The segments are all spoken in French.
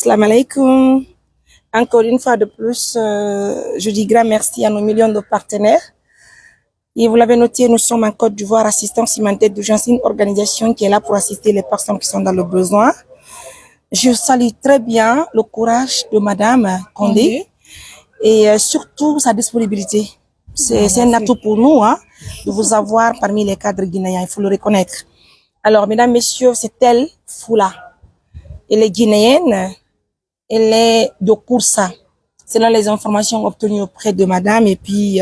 Salam alaikum. Encore une fois de plus, je dis grand merci à nos millions de partenaires. Et vous l'avez noté, nous sommes en Côte d'Ivoire, assistance humanitaire d'urgence, une organisation qui est là pour assister les personnes qui sont dans le besoin. Je salue très bien le courage de Madame Condé et surtout sa disponibilité. C'est un atout pour nous de vous avoir parmi les cadres guinéens, il faut le reconnaître. Alors, mesdames, messieurs, c'est elle, Foula. Elle est guinéenne, elle est de Koursa. Selon les informations obtenues auprès de Madame et puis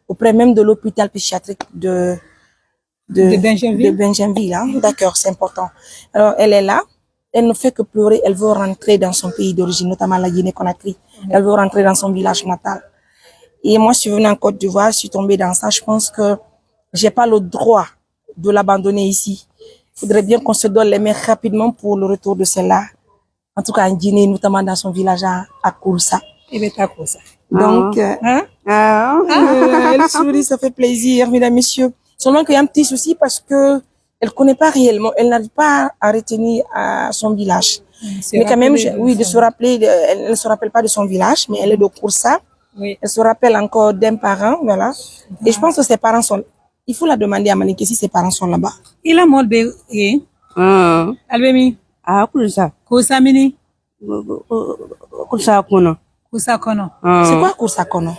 auprès même de l'hôpital psychiatrique de Benjaminville. D'accord, c'est important. Alors, elle est là. Elle ne fait que pleurer. Elle veut rentrer dans son pays d'origine, notamment la Guinée-Conakry. Elle veut rentrer dans son village natal. Et moi, je suis venue en Côte d'Ivoire, je suis tombée dans ça. Je pense que j'ai pas le droit de l'abandonner ici. Il faudrait bien qu'on se donne les mains rapidement pour le retour de celle-là. En tout cas, en Guinée, notamment dans son village à Koursa. Donc, elle sourit, ça fait plaisir, mesdames, messieurs. Seulement qu'il y a un petit souci parce que elle connaît pas réellement, elle n'arrive pas à retenir son village. Mais quand même, de se rappeler, elle ne se rappelle pas de son village, mais elle est de Koursa. Oui. Elle se rappelle encore d'un parent, voilà. Et je pense que ses parents sont, il faut la demander à Malik si ses parents sont là-bas. Il a mort de, Albemi. Koursa. Koursa mini. Koursa kono. Koursa kono. C'est quoi Koursa kono?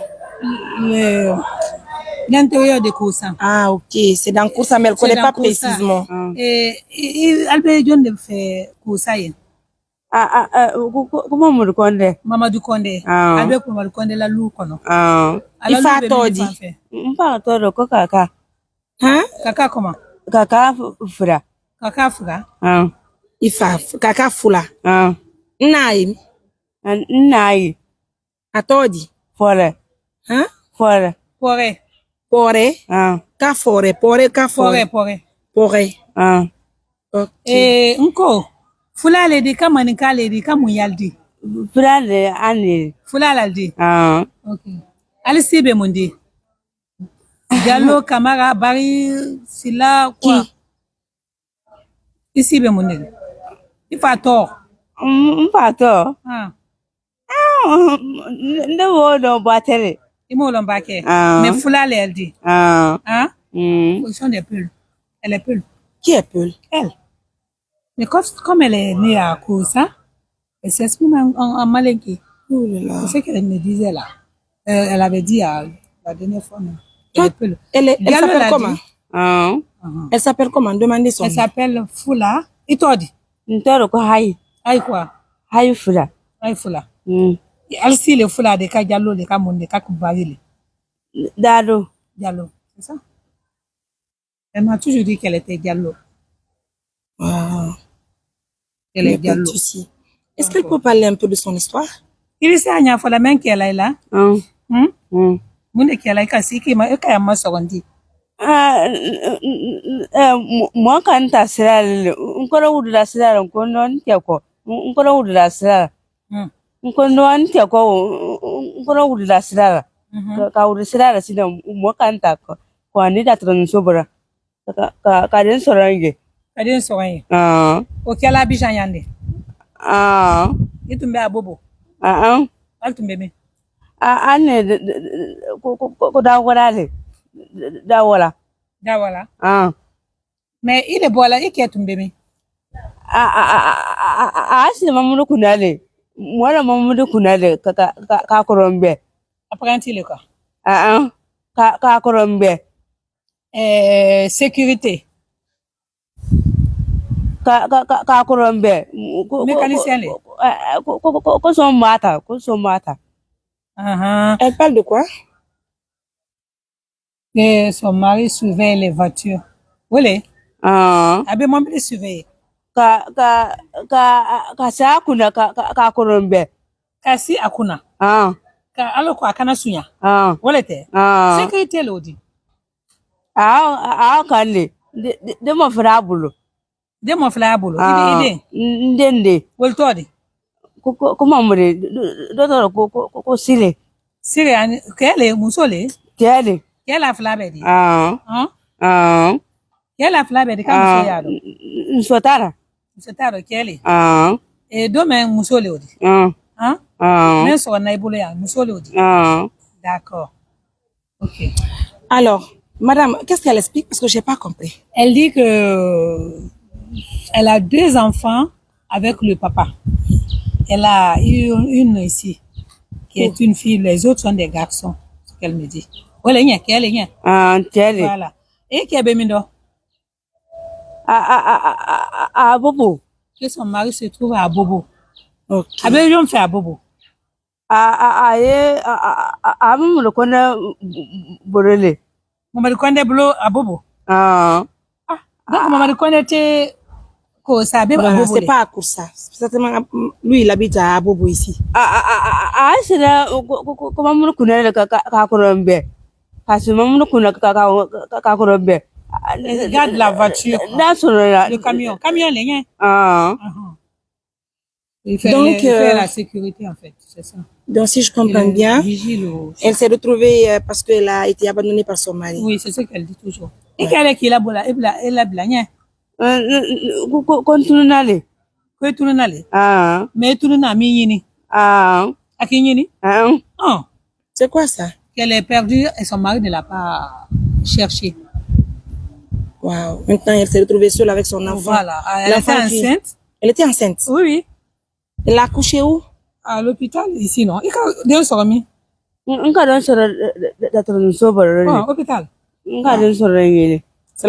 L'intérieur de Koursa. Ah, ok. C'est dans Koursa, mais elle ne connaît pas précisément. Albert John de fait Koursa. Comment Mamadou Condé? Mamadou Condé. Albert Mamadou Condé la lou kono. Il faut attendre. Pas attendre ko kaka. Hein? Kaka comment? Kaka fura. Kaka fura. Il faut kaka fula. Naim. Nai. Attends. Fore. Hein? Fore. Pore. Pore. Ka fore. Pore ka fore. Pore. Pore. Ok. Nko. Fula le di kama ni ka le di kamu yaldi. Fula le ani. Fula laldi. Ok. Ali sibe mundi. Diallo Kamara Bari Sila quoi? Ici be mundi. Il faut tort. Pas tort. Ne wo do batere. Imo lombake. Mais Fula laldi. Position des pulls. Elle est pull. Qui est pull? Elle. Mais comme elle est née à Koursa, elle s'exprime en malinki. Oh là là. C'est ce qu'elle me disait là. Elle avait dit à la dernière fois. Elle s'appelle comment? Elle s'appelle comment? Demandez son nom. Elle s'appelle Fula. Il t'a dit? Ntoro ko hayi. Aïe quoi? Hayi Fula. Aïe Fula. Elle si le Fula de Kajalo, de Kamon, de Kakubarili. Dado. Diallo, c'est ça? Elle m'a toujours dit qu'elle était Diallo. Elle est Diallo. Est-ce qu'elle peut parler un peu de son histoire? Il sait à fois la main qu'elle a là. Moun qu'elle a cassé qui m'a secondi. Moi quand ta sera encore ou de la sera on non tiako. Encore ou de la sera. On non tiako encore ou de la sera. Ka ou de sera sina moi quand ta ko ani da transobra. Ka den sorange. Kadin sorange. O kala Abidjan yande. Itumbe abobo. Altumbe me. Ane ko dawala. Dawala. Mais il est bon là, il est tombé me. C'est Mamadou Kounale. Moi Mamadou Kounale ka korombe. Apprenti le quoi? Ka korombe. Sécurité. Ka korombe. Mécanicien le. Ko son mata. Elle parle de quoi? Que son mari surveille les voitures. Oui. Abe mon plus surveiller. Ka sa kuna ka korombe. Kasi akuna. Ka aloko akana sunya. Wolete. Sécurité lodi. Kande. De mo frabulo. De mon flabolo. Ide. Ndende. Woltodi. Comment mure docteur ko sile. Sile kele musole. Kele. Kela flabedi. Ah. Kela flabedi kama so yado. Nsotara. Nsotara kele. Et demain, Mousso le dit. Hein? Mais sur un éboulé, Mousso le dit. D'accord. Ok. Alors, madame, qu'est-ce qu'elle explique? Parce que j'ai pas compris. Elle dit que elle a 2 enfants avec le papa. Elle a une ici, qui est une fille. Les autres sont des garçons, ce qu'elle me dit. Voilà, il y a. Voilà. Et qui est Bemindo? À Bobo. Que son mari se trouve à Bobo. Ok. Avec lui, on fait à Bobo. Maman le connaît Borele. Maman le connaît à Bobo. Donc, maman le connaît que ça a Voilà, Bobo. c'est pas à Koussa. Certainement, lui, il habite à Bobo ici. C'est là, comment me connaît le Kakorombe? Parce que maman le connaît Kakorombe. Regarde la voiture. Le camion. Camion, les gars. Il fait, Donc, il fait la sécurité, en fait. C'est ça. Donc, si je comprends bien, elle s'est retrouvée parce qu'elle a été abandonnée par son mari. Oui, c'est ce qu'elle dit toujours. Et qu'elle est qui la bola, elle a blagné. Continue d'aller. Que tu n'as allé. Mais tu n'as mis yini. À qui yini? Oh. C'est quoi ça? Qu'elle est perdue et son mari ne l'a pas cherché. Waouh. Maintenant, elle s'est retrouvée seule avec son enfant. Voilà. Elle était enceinte. Elle était enceinte? Oui, oui. Elle a accouché où? À l'hôpital, ici, non. Il y a un sormi. Hôpital. Cela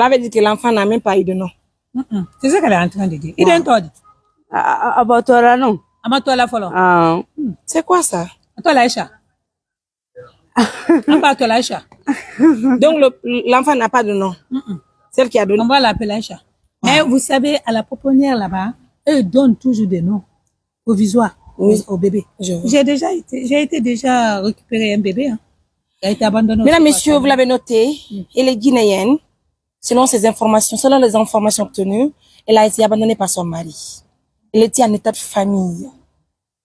veut dire que l'enfant n'a même pas eu de nom. C'est ce qu'elle est en train de dire. Il est un tord. Non. Amato la follow. C'est quoi ça? Toi, l'Aïcha. On parle de l'Aïcha. Donc, l'enfant n'a pas de nom. Celle qui a donné. On va l'appeler Aïcha. Mais vous savez, à la pouponnière là-bas, eux donnent toujours des noms provisoires au bébé. J'ai déjà récupéré un bébé. Hein. Il a été abandonné. Mesdames, messieurs, vous l'avez noté, elle est guinéenne. Selon les informations obtenues, elle a été abandonnée par son mari. Elle était en état de famille.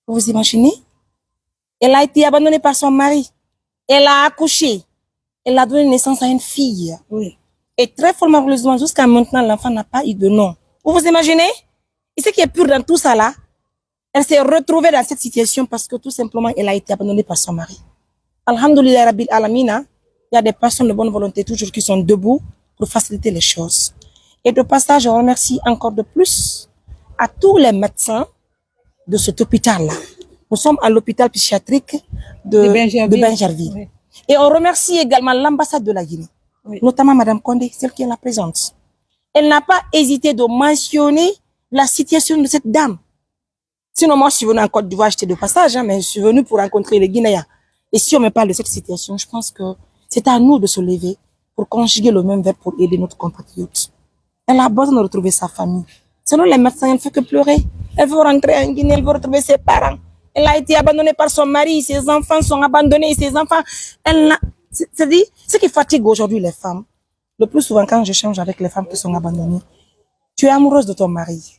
Vous vous imaginez? Elle a été abandonnée par son mari. Elle a accouché. Elle a donné naissance à une fille. Oui. Et très formablement, jusqu'à maintenant, l'enfant n'a pas eu de nom. Vous vous imaginez? Et ce qui est pur dans tout ça là, elle s'est retrouvée dans cette situation parce que tout simplement, elle a été abandonnée par son mari. Alhamdulillah Rabbil Alamina, il y a des personnes de bonne volonté toujours qui sont debout pour faciliter les choses. Et de passage, je remercie encore de plus à tous les médecins de cet hôpital-là. Nous sommes à l'hôpital psychiatrique de Benjerville. Oui. Et on remercie également l'ambassade de la Guinée, notamment Madame Condé, celle qui est là présente. Elle n'a pas hésité de mentionner la situation de cette dame. Sinon, moi, je suis venue en Côte d'Ivoire, j'étais de passage, hein, mais je suis venue pour rencontrer les Guinéens. Et si on me parle de cette situation, je pense que c'est à nous de se lever pour conjuguer le même verbe pour aider notre compatriote. Elle a besoin de retrouver sa famille. Selon les médecins, elle ne fait que pleurer. Elle veut rentrer en Guinée, elle veut retrouver ses parents. Elle a été abandonnée par son mari, ses enfants sont abandonnés, ses enfants... C'est-à-dire, ce qui fatigue aujourd'hui les femmes, le plus souvent quand j'échange avec les femmes qui sont abandonnées, tu es amoureuse de ton mari.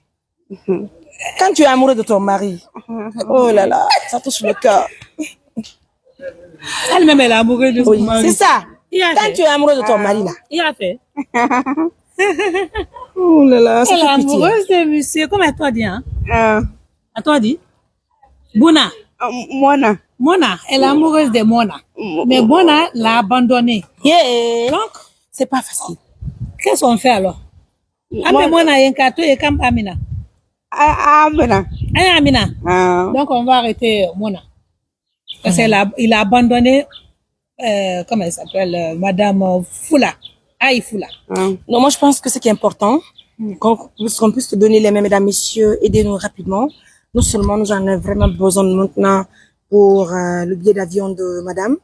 Quand tu es amoureux de ton mari, oh là là, ça touche le cœur. Elle-même, elle est amoureuse de son mari. C'est ça. Quand tu es amoureux de ton mari, là. Il a fait. Oh là là, ça elle est fait pitié. amoureuse de monsieur. Comment elle t'a dit, hein? Elle t'a dit? Bona. Mona, elle est amoureuse de Mona. Mais Mona l'a abandonnée. Yeah. Donc, c'est pas facile. Qu'est-ce qu'on fait alors? Mona est un carton et comme Amina. Amina. Donc, on va arrêter Mona. Parce qu'il a abandonné, comment elle s'appelle, Madame Foula. Foula. Non, moi, je pense que ce qui est important, qu'on puisse te donner les mains, mesdames, messieurs, aidez-nous rapidement. Non seulement nous en avons vraiment besoin maintenant pour le billet d'avion de Madame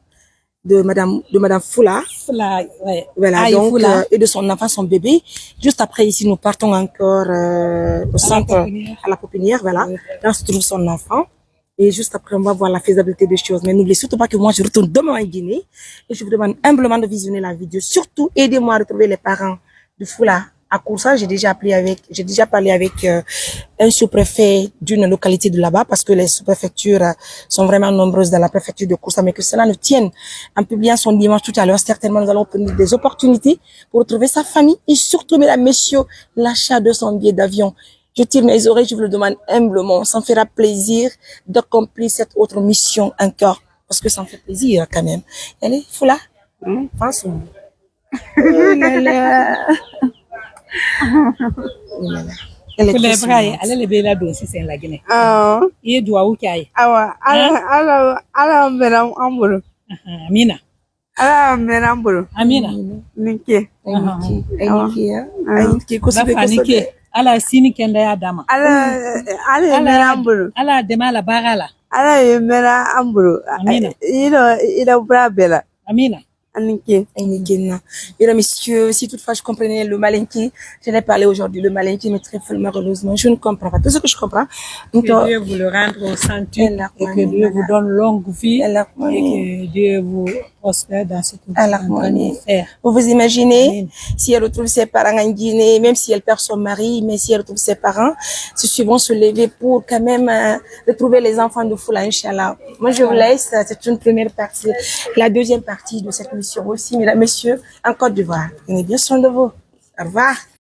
Foula. Ouais. Voilà, donc, et de son enfant, son bébé. Juste après, ici, nous partons encore au centre, à la Pépinière, voilà. Là, se trouve son enfant. Et juste après, on va voir la faisabilité des choses. Mais n'oubliez surtout pas que moi, je retourne demain en Guinée. Et je vous demande humblement de visionner la vidéo. Surtout, aidez-moi à retrouver les parents de Foula. À Koussa, j'ai déjà parlé avec un sous-préfet d'une localité de là-bas parce que les sous-préfectures sont vraiment nombreuses dans la préfecture de Koussa, mais que cela nous tienne. En publiant son dimanche tout à l'heure, certainement nous allons obtenir des opportunités pour retrouver sa famille et surtout, mesdames, messieurs, l'achat de son billet d'avion. Je tire mes oreilles, je vous le demande humblement. Ça me fera plaisir d'accomplir cette autre mission encore. Parce que ça me fait plaisir quand même. Allez, Foula. Pense-moi. Oh là là. Oh là là. Elle est Fule trop braille, souriante. ale le be la don sisan la gine. Ah, Iye duwawu k'a ye. awa, ala mɛna an bolo. Amina. Ala mɛna an bolo. Amina. Nin kɛ. Lafa ni ke. Ala sini kɛnda ya dama. Ala ye mɛna an bolo. Ala dɛmɛ a la baara la. Ala ye mɛna an bolo. Amina. I la bura bɛɛ la. Amina. Mesdames, messieurs, si toutefois je comprenais le malinki, je n'ai parlé aujourd'hui le malinki, mais très malheureusement, je ne comprends pas. Tout ce que je comprends. Que Dieu vous le rende au centre et que Dieu vous donne longue vie et que Dieu vous prospère dans ce que vous êtes en train de faire. Vous vous imaginez, si elle retrouve ses parents en Guinée, même si elle perd son mari, mais si elle retrouve ses parents, ceux vont se lever pour quand même retrouver les enfants de Foula, Inch'Allah. Moi, je vous laisse. C'est une première partie. La deuxième partie de cette mission aussi, mesdames, messieurs, en Côte d'Ivoire. Prenez bien soin de vous. Au revoir.